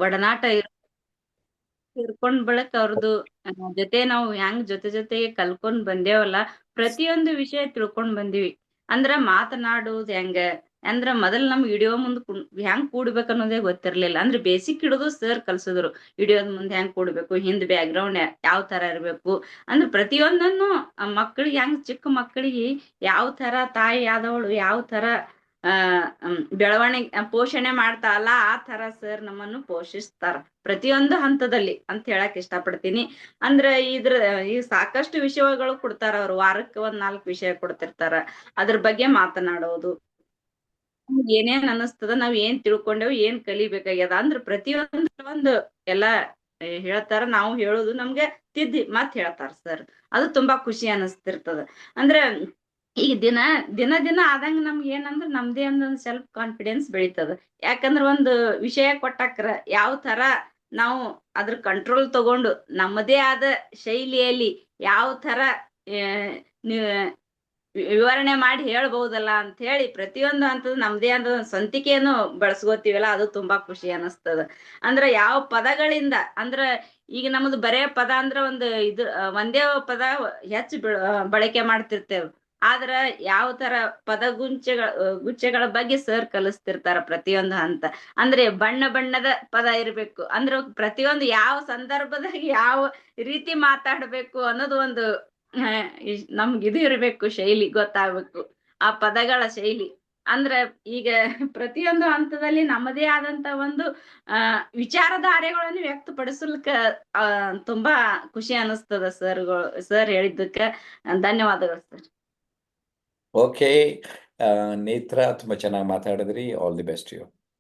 ಒಡನಾಟ ತಿಳ್ಕೊಂಡ್ ಬಳಕ ಅವ್ರದ್ದು ಜೊತೆ ನಾವು ಹೆಂಗ್ ಜೊತೆಗೆ ಕಲ್ಕೊಂಡ್ ಬಂದೇವಲ್ಲ, ಪ್ರತಿಯೊಂದು ವಿಷಯ ತಿಳ್ಕೊಂಡ್ ಬಂದಿವಿ. ಅಂದ್ರ ಮಾತನಾಡುವುದು ಹೆಂಗ, ಅಂದ್ರ ಮೊದಲ್ ನಮ್ ವಿಡಿಯೋ ಮುಂದ್ ಹೆಂಗ್ ಕೂಡ್ಬೇಕ್ ಅನ್ನೋದೇ ಗೊತ್ತಿರ್ಲಿಲ್ಲ. ಅಂದ್ರೆ ಬೇಸಿಕ್ ಹಿಡಿದು ಸರ್ ಕಲ್ಸಿದ್ರು. ವಿಡಿಯೋದ ಮುಂದೆ ಹೆಂಗ್ ಕೂಡ್ಬೇಕು, ಹಿಂದ್ ಬ್ಯಾಕ್ ಗ್ರೌಂಡ್ ಯಾವ ತರ ಇರ್ಬೇಕು, ಅಂದ್ರೆ ಪ್ರತಿಯೊಂದನ್ನು ಮಕ್ಕಳಿಗೆ ಹೆಂಗ್ ಚಿಕ್ಕ ಮಕ್ಕಳಿಗೆ ಯಾವ ತರ ತಾಯಿ ಆದವಳು ಯಾವ ತರ ಆ ಬೆಳವಣಿಗೆ ಪೋಷಣೆ ಮಾಡ್ತಾಳಲ್ಲ ಆ ತರ ಸರ್ ನಮ್ಮನ್ನು ಪೋಷಿಸ್ತಾರ ಪ್ರತಿಯೊಂದು ಹಂತದಲ್ಲಿ ಅಂತ ಹೇಳಕ್ ಇಷ್ಟಪಡ್ತೀನಿ. ಅಂದ್ರ ಈ ಸಾಕಷ್ಟು ವಿಷಯಗಳು ಕೊಡ್ತಾರ ಅವ್ರು. ವಾರಕ್ಕೆ ಒಂದ್ 4 ವಿಷಯ ಕೊಡ್ತಿರ್ತಾರ. ಅದ್ರ ಬಗ್ಗೆ ಮಾತನಾಡೋದು, ನಮ್ಗ್ ಏನೇನ್ ಅನಸ್ತದ, ನಾವ್ ಏನ್ ತಿಳ್ಕೊಂಡೇವ್, ಏನ್ ಕಲಿಬೇಕಾಗ್ಯದ ಅಂದ್ರ ಪ್ರತಿಯೊಂದು ಒಂದು ಎಲ್ಲಾ ಹೇಳ್ತಾರ. ನಾವು ಹೇಳುದು ನಮ್ಗೆ ತಿದ್ದಿ ಮತ್ ಹೇಳ್ತಾರ ಸರ್. ಅದು ತುಂಬಾ ಖುಷಿ ಅನಸ್ತಿರ್ತದ. ಅಂದ್ರ ಈಗ ದಿನ ಆದಂಗ ನಮ್ಗೆ ಏನಂದ್ರ ನಮ್ದೇ ಒಂದೊಂದ್ ಸೆಲ್ಫ್ ಕಾನ್ಫಿಡೆನ್ಸ್ ಬೆಳಿತದ. ಯಾಕಂದ್ರ ಒಂದು ವಿಷಯ ಕೊಟ್ಟಾಕ್ರ ಯಾವ ತರ ನಾವು ಅದ್ರ ಕಂಟ್ರೋಲ್ ತಗೊಂಡು ನಮ್ಮದೇ ಆದ ಶೈಲಿಯಲ್ಲಿ ಯಾವ ತರ ಆ, ನಿ- ವಿವರಣೆ ಮಾಡಿ ಹೇಳ್ಬಹುದಲ್ಲ ಅಂತ ಹೇಳಿ ಪ್ರತಿಯೊಂದು ಹಂತದ ನಮ್ದೇ ಆದ ಒಂದ್ ಸ್ವಂತಿಕೆಯನ್ನು ಬಳಸ್ಕೋತೀವಲ್ಲ, ಅದು ತುಂಬಾ ಖುಷಿ ಅನಸ್ತದ. ಅಂದ್ರ ಯಾವ ಪದಗಳಿಂದ ಅಂದ್ರ ಈಗ ನಮ್ದು ಬರೇ ಪದ ಅಂದ್ರ ಒಂದು ಒಂದೇ ಪದ ಹೆಚ್ಚು ಬಳಕೆ ಮಾಡ್ತಿರ್ತೇವೆ. ಆದ್ರ ಯಾವ ತರ ಗುಚ್ಛಗಳ ಬಗ್ಗೆ ಸರ್ ಕಲಿಸ್ತಿರ್ತಾರ ಪ್ರತಿಯೊಂದು ಹಂತ. ಅಂದ್ರೆ ಬಣ್ಣದ ಪದ ಇರ್ಬೇಕು, ಅಂದ್ರೆ ಪ್ರತಿಯೊಂದು ಯಾವ ಸಂದರ್ಭದಾಗ ಯಾವ ರೀತಿ ಮಾತಾಡ್ಬೇಕು ಅನ್ನೋದು ಒಂದು ನಮ್ಗೆ ಇದು ಇರ್ಬೇಕು, ಶೈಲಿ ಗೊತ್ತಾಗ್ಬೇಕು, ಆ ಪದಗಳ ಶೈಲಿ. ಅಂದ್ರೆ ಈಗ ಪ್ರತಿಯೊಂದು ಹಂತದಲ್ಲಿ ನಮ್ಮದೇ ಆದಂತ ಒಂದು ವಿಚಾರಧಾರೆಗಳನ್ನು ವ್ಯಕ್ತಪಡಿಸಲಿಕ್ಕ ತುಂಬಾ ಖುಷಿ ಅನಿಸ್ತದ ಸರ್ ಹೇಳಿದ್ದಕ್ಕ ಧನ್ಯವಾದಗಳು ಸರ್. ಓಕೆ, ನೇತ್ರ ತುಂಬಾ ಚೆನ್ನಾಗಿ ಮಾತಾಡಿದ್ರಿ. All the best you.